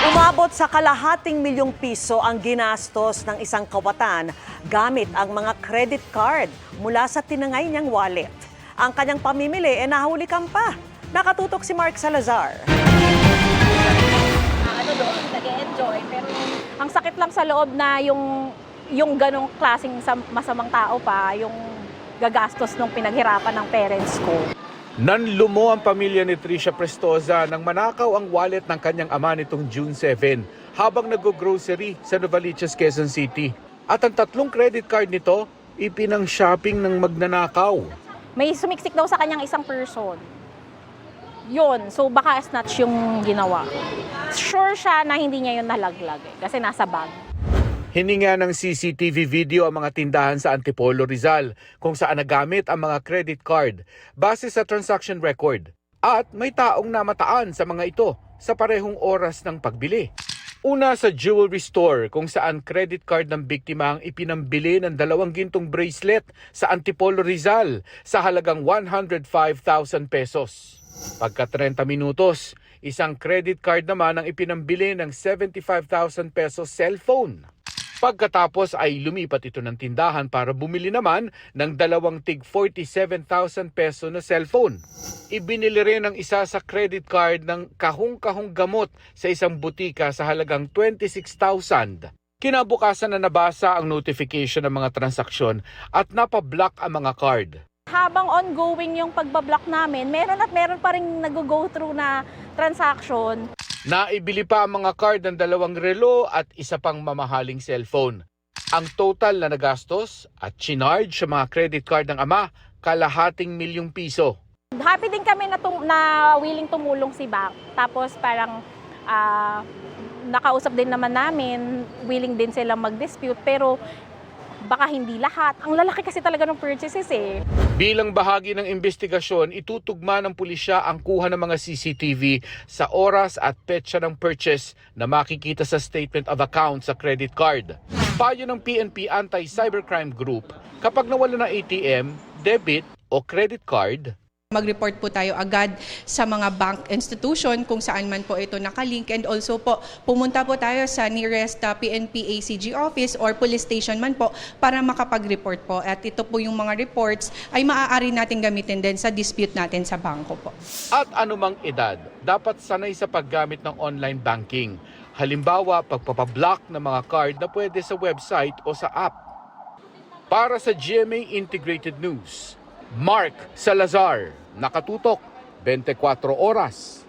Umabot sa kalahating milyong piso ang ginastos ng isang kawatan gamit ang mga credit card mula sa tinangay niyang wallet. Ang kanyang pamimili ay nahulikan pa. Nakatutok si Mark Salazar. Nag-enjoy pero ang sakit lang sa loob na yung ganong klaseng masamang tao pa yung gagastos nung pinaghirapan ng parents ko. Nanlumo ang pamilya ni Tricia Prestoza nang manakaw ang wallet ng kanyang ama nitong June 7 habang nag-grocery sa Novaliches, Quezon City. At ang 3 credit card nito, ipinang-shopping ng magnanakaw. May sumiksik daw sa kanyang isang person. Yun, so baka snatch yung ginawa. Sure siya na hindi niya yun nalaglag kasi nasa bag. Hininga ng CCTV video ang mga tindahan sa Antipolo, Rizal kung saan nagamit ang mga credit card base sa transaction record. At may taong namataan sa mga ito sa parehong oras ng pagbili. Una sa jewelry store kung saan credit card ng biktima ang ipinambili ng 2 gintong bracelet sa Antipolo, Rizal sa halagang 105,000 pesos. Pagka 30 minutos, isang credit card naman ang ipinambili ng 75,000 pesos cellphone. Pagkatapos ay lumipat ito ng tindahan para bumili naman ng 2 tig 47,000 peso na cellphone. Ibinili rin ang isa sa credit card ng kahong-kahong gamot sa isang butika sa halagang 26,000. Kinabukasan na nabasa ang notification ng mga transaksyon at napablock ang mga card. Habang ongoing yung pagbablock namin, meron pa rin nag-go through na transaction. Naibili pa ang mga card ng 2 relo at isa pang mamahaling cellphone. Ang total na nagastos at chinarge sa mga credit card ng ama, kalahating milyong piso. Happy din kami na willing tumulong si bank. Tapos parang nakausap din naman namin, willing din silang mag-dispute pero baka hindi lahat. Ang lalaki kasi talaga ng purchases eh. Bilang bahagi ng investigasyon, itutugma ng pulisya ang kuha ng mga CCTV sa oras at petsa ng purchase na makikita sa statement of account sa credit card. Payo ng PNP Anti-Cybercrime Group, kapag nawala ng ATM, debit o credit card, mag-report po tayo agad sa mga bank institution kung saan man po ito nakalink, and also po pumunta po tayo sa nearest PNP ACG office or police station man po para makapag-report po. At ito po yung mga reports ay maaari natin gamitin din sa dispute natin sa bangko po. at anumang edad, dapat sanay sa paggamit ng online banking. Halimbawa, pagpapablock ng mga card na pwede sa website o sa app. Para sa GMA Integrated News, Mark Salazar, nakatutok, 24 oras.